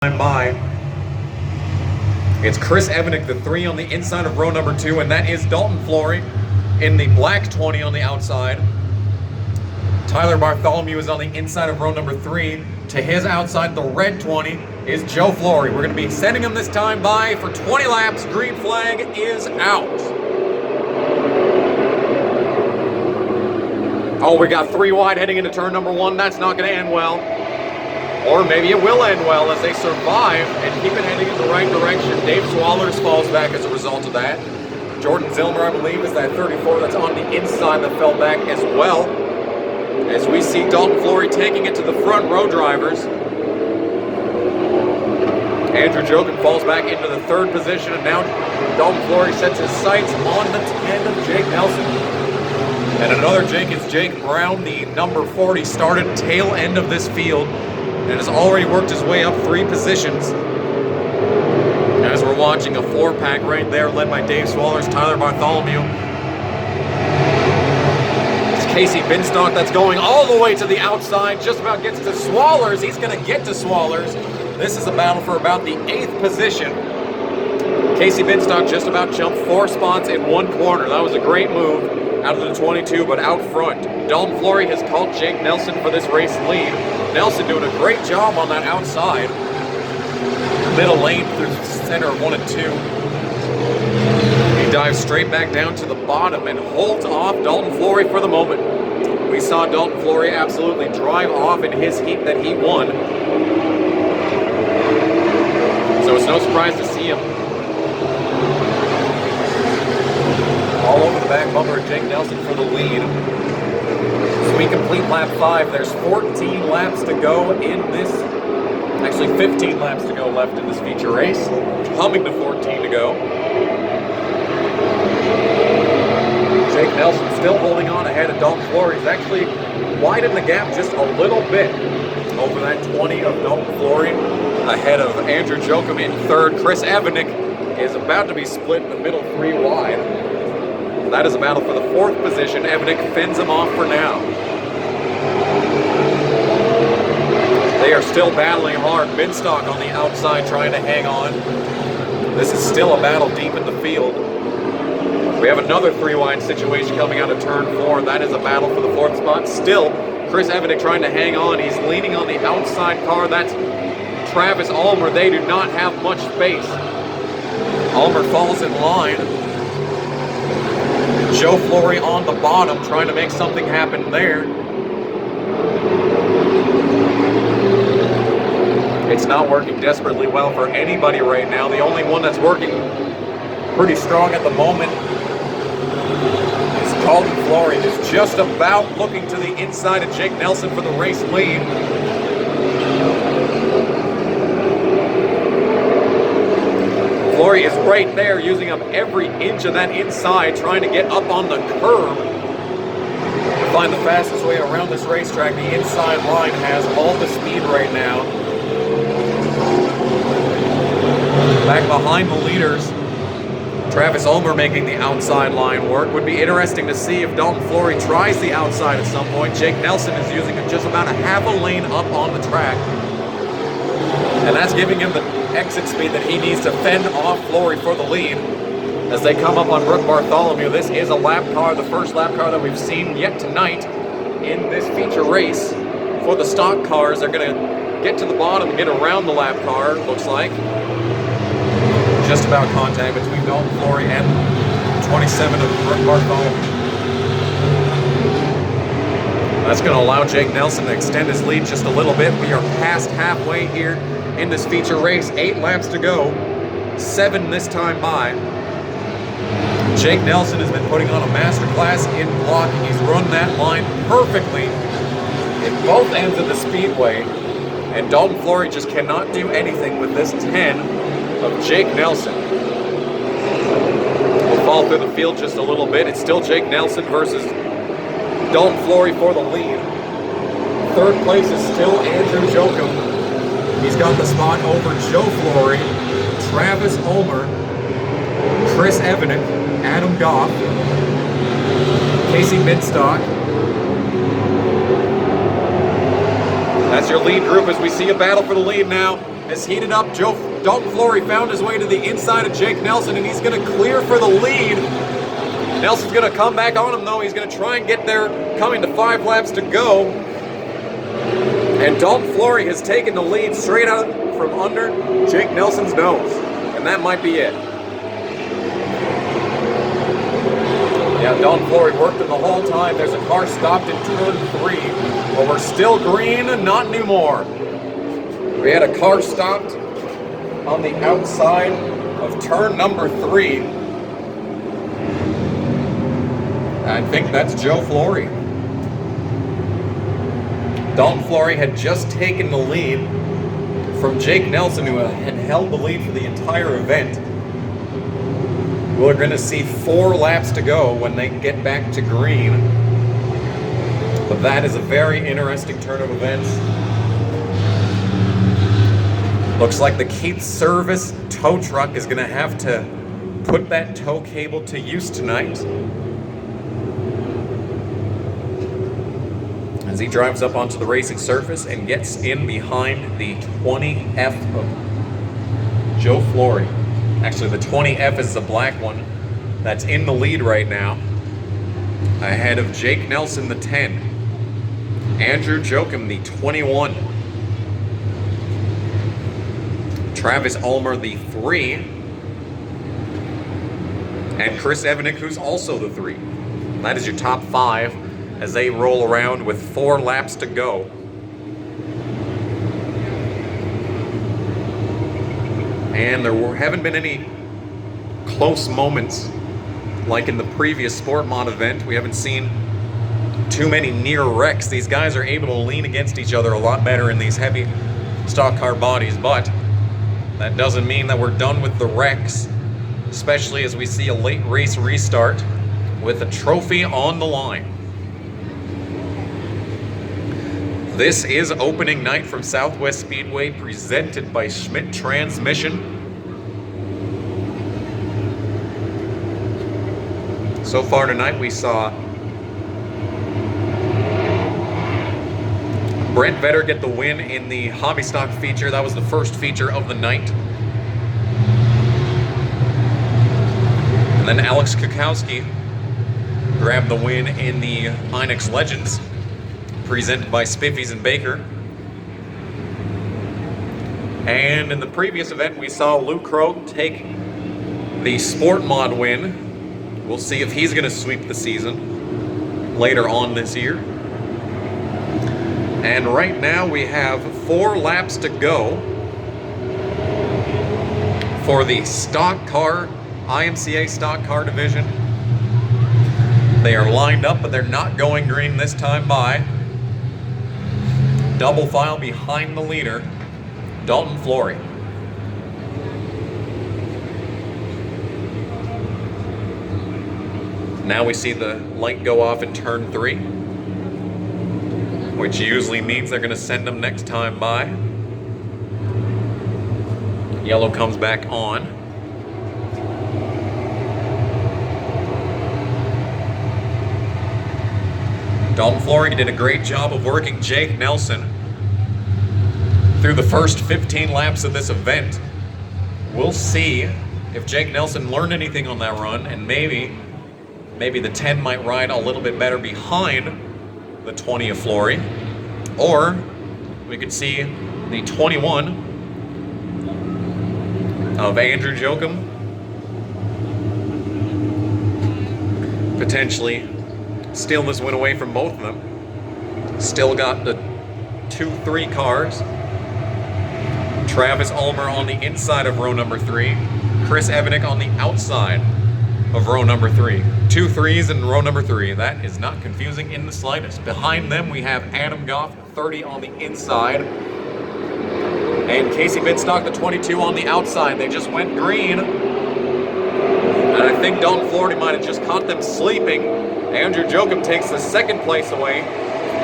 By. It's Chris Evanick, the 3 on the inside of row number 2, and that is Dalton Flory in the black 20 on the outside. Tyler Bartholomew is on the inside of row number 3. To his outside, the red 20 is Joe Flory. We're going to be sending him this time by for 20 laps. Green flag is out. Oh, we got 3 wide heading into turn number 1. That's not going to end well. Or maybe it will end well as they survive and keep it heading in the right direction. Dave Swallers falls back as a result of that. Jordan Zillmer, I believe, is that 34 that's on the inside that fell back as well. As we see Dalton Flory taking it to the front row drivers. Andrew Jokum falls back into the 3rd position, and now Dalton Flory sets his sights on the 10 of Jake Nelson. And another Jake is Jake Brown, the number 40, started tail end of this field and has already worked his way up 3 positions. As we're watching a 4-pack right there led by Dave Swallers, Tyler Bartholomew. It's Casey Binstock that's going all the way to the outside, just about gets to Swallers. He's going to get to Swallers. This is a battle for about the 8th position. Casey Binstock just about jumped 4 spots in 1 corner. That was a great move out of the 22, but out front, Dalton Flory has called Jake Nelson for this race lead. Nelson doing a great job on that outside. Middle lane through center of 1 and 2. He dives straight back down to the bottom and holds off Dalton Flory for the moment. We saw Dalton Flory absolutely drive off in his heat that he won. So it's no surprise to see him all over the back bumper of Jake Nelson for the lead. So we complete lap 5. There's 14 laps to go in this, actually 15 laps to go left in this feature race. Humming to 14 to go. Jake Nelson still holding on ahead of Dalton Flory. He's actually widened the gap just a little bit over that 20 of Dalton Flory, ahead of Andrew Jokum in 3rd. Chris Evanick is about to be split in the middle 3 wide. That is a battle for the 4th position. Evanick fends him off for now. They are still battling hard. Binstock on the outside trying to hang on. This is still a battle deep in the field. We have another 3 wide situation coming out of turn 4. That is a battle for the 4th spot. Still, Chris Evanick trying to hang on. He's leaning on the outside car. That's Travis Ulmer. They do not have much space. Ulmer falls in line. Joe Flory on the bottom, trying to make something happen there. It's not working desperately well for anybody right now. The only one that's working pretty strong at the moment is Dalton Flory, who's just about looking to the inside of Jake Nelson for the race lead. Flory is right there, using up every inch of that inside, trying to get up on the curb to find the fastest way around this racetrack. The inside line has all the speed right now. Back behind the leaders, Travis Ulmer making the outside line work. Would be interesting to see if Dalton Flory tries the outside at some point. Jake Nelson is using just about a half a lane up on the track, and that's giving him the exit speed that he needs to fend off Flory for the lead as they come up on Brooke Bartholomew. This is a lap car, the first lap car that we've seen yet tonight in this feature race. For the stock cars, they're going to get to the bottom and get around the lap car, looks like. Just about contact between Dalton Flory and 27 of Brooke Bartholomew. That's going to allow Jake Nelson to extend his lead just a little bit. We are past halfway here in this feature race. 8 laps to go. 7 this time by. Jake Nelson has been putting on a masterclass in blocking. He's run that line perfectly in both ends of the Speedway. And Dalton Flory just cannot do anything with this 10 of Jake Nelson. We'll fall through the field just a little bit. It's still Jake Nelson versus Dalton Flory for the lead. 3rd place is still Andrew Jokum. He's got the spot over Joe Flory, Travis Ulmer, Chris Evanick, Adam Goff, Casey Binstock. That's your lead group as we see a battle for the lead now. has heated up. Dalton Flory found his way to the inside of Jake Nelson, and he's going to clear for the lead. Nelson's going to come back on him, though. He's going to try and get there, coming to 5 laps to go. And Dalton Flory has taken the lead straight out from under Jake Nelson's nose. And that might be it. Yeah, Dalton Flory worked him the whole time. There's a car stopped in turn 3. But we're still green, not anymore. We had a car stopped on the outside of turn number 3. I think that's Joe Flory. Dalton Flory had just taken the lead from Jake Nelson, who had held the lead for the entire event. We're going to see 4 laps to go when they get back to green. But that is a very interesting turn of events. Looks like the Keith Service tow truck is going to have to put that tow cable to use tonight. As he drives up onto the racing surface and gets in behind the 20F of Joe Flory. Actually, the 20F is the black one that's in the lead right now, ahead of Jake Nelson, the 10, Andrew Jochum, the 21, Travis Ulmer, the 3, and Chris Evanick, who's also the 3. That is your top 5 as they roll around with 4 laps to go. And there haven't been any close moments like in the previous Sport Mod event. We haven't seen too many near wrecks. These guys are able to lean against each other a lot better in these heavy stock car bodies, but that doesn't mean that we're done with the wrecks, especially as we see a late race restart with a trophy on the line. This is opening night from Southwest Speedway, presented by Schmidt Transmission. So far tonight we saw Brent Vetter get the win in the hobby stock feature. That was the first feature of the night. And then Alex Kukowski grabbed the win in the Inex Legends, presented by Spiffies and Baker. And in the previous event, we saw Luke Krogh take the Sport Mod win. We'll see if he's going to sweep the season later on this year. And right now we have 4 laps to go for the stock car, IMCA stock car division. They are lined up, but they're not going green this time by. Double file behind the leader, Dalton Flory. Now we see the light go off in turn 3, which usually means they're going to send them next time by. Yellow comes back on. Dalton Flory did a great job of working Jake Nelson through the first 15 laps of this event. We'll see if Jake Nelson learned anything on that run, and maybe the 10 might ride a little bit better behind the 20 of Flory, or we could see the 21 of Andrew Jochum potentially steal this win away from both of them. Still got the 2-3 cars. Travis Ulmer on the inside of row number 3. Chris Evanick on the outside of row number 3. 2 3s in row number 3. That is not confusing in the slightest. Behind them we have Adam Goff, 30 on the inside. And Casey Binstock, the 22 on the outside. They just went green. And I think Dalton Flory might have just caught them sleeping. Andrew Jochum takes the 2nd place away.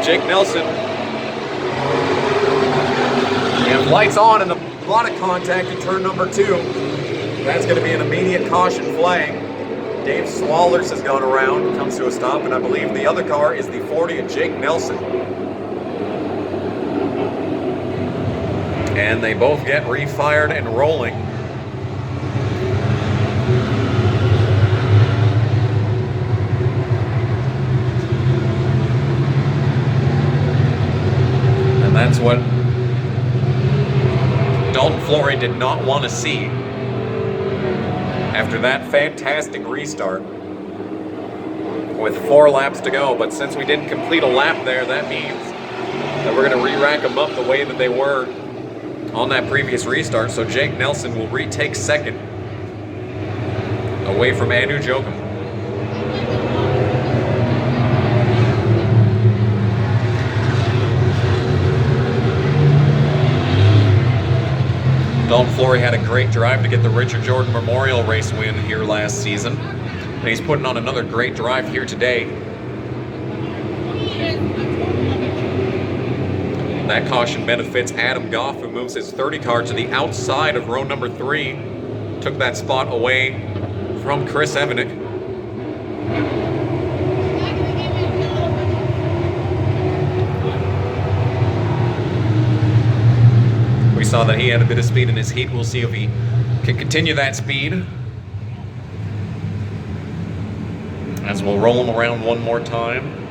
Jake Nelson. And lights on and a lot of contact in turn number 2. That's going to be an immediate caution flag. Dave Swallers has gone around, comes to a stop, and I believe the other car is the 40 of Jake Nelson. And they both get refired and rolling. And that's what Dalton Flory did not want to see after that fantastic restart with 4 laps to go. But since we didn't complete a lap there, that means that we're going to re-rack them up the way that they were on that previous restart. So Jake Nelson will retake second away from Anu Jochum. Dalton Flory had a great drive to get the Richard Jordan Memorial Race win here last season. And he's putting on another great drive here today. That caution benefits Adam Goff, who moves his 30 car to the outside of row number 3. Took that spot away from Chris Evanick. We saw that he had a bit of speed in his heat. We'll see if he can continue that speed as we'll roll him around one more time.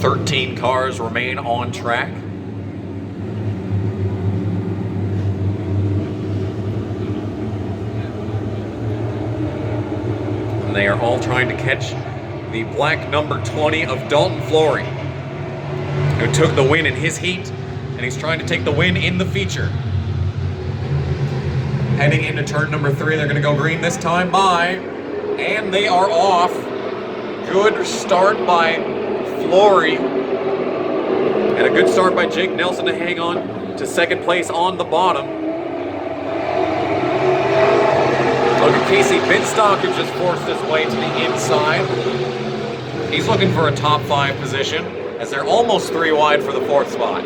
"13 cars remain on track. And they are all trying to catch the black number 20 of Dalton Flory, who took the win in his heat, and he's trying to take the win in the feature. Heading into turn number 3, they're going to go green this time by, and they are off. Good start by Flory, and a good start by Jake Nelson to hang on to second place on the bottom. Look at Casey Binstock, who just forced his way to the inside. He's looking for a top 5 position, as they're almost 3 wide for the 4th spot.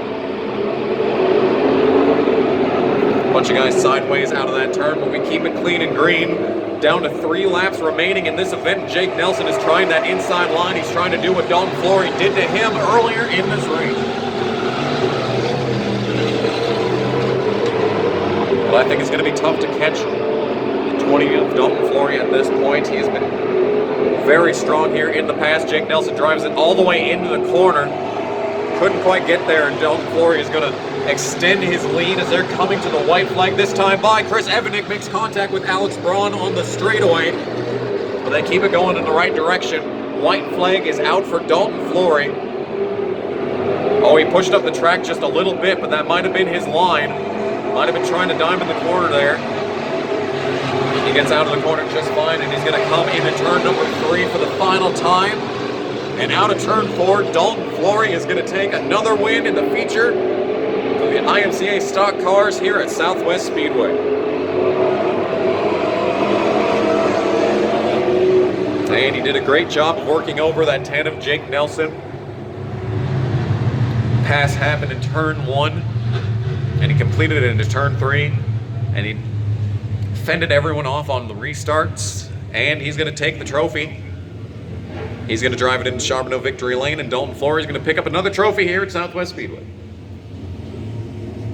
Bunch of guys sideways out of that turn, but we keep it clean and green. Down to 3 laps remaining in this event. Jake Nelson is trying that inside line. He's trying to do what Dalton Flory did to him earlier in this race. But I think it's going to be tough to catch the 20 of Dalton Flory at this point. He has been very strong here in the past. Jake Nelson drives it all the way into the corner. Couldn't quite get there, and Dalton Flory is going to extend his lead as they're coming to the white flag this time by. Chris Evanick makes contact with Alex Braun on the straightaway, but they keep it going in the right direction. White flag is out for Dalton Flory. Oh, he pushed up the track just a little bit, but that might have been his line. Might have been trying to diamond the corner there. He gets out of the corner just fine, and he's going to come into turn number 3 for the final time. And out of turn 4, Dalton Flory is going to take another win in the feature of the IMCA stock cars here at Southwest Speedway. And he did a great job of working over that 10 of Jake Nelson. Pass happened in turn 1, and he completed it into turn 3, and he fended everyone off on the restarts, and he's going to take the trophy. He's going to drive it into Charbonneau Victory Lane, and Dalton Flory is going to pick up another trophy here at Southwest Speedway.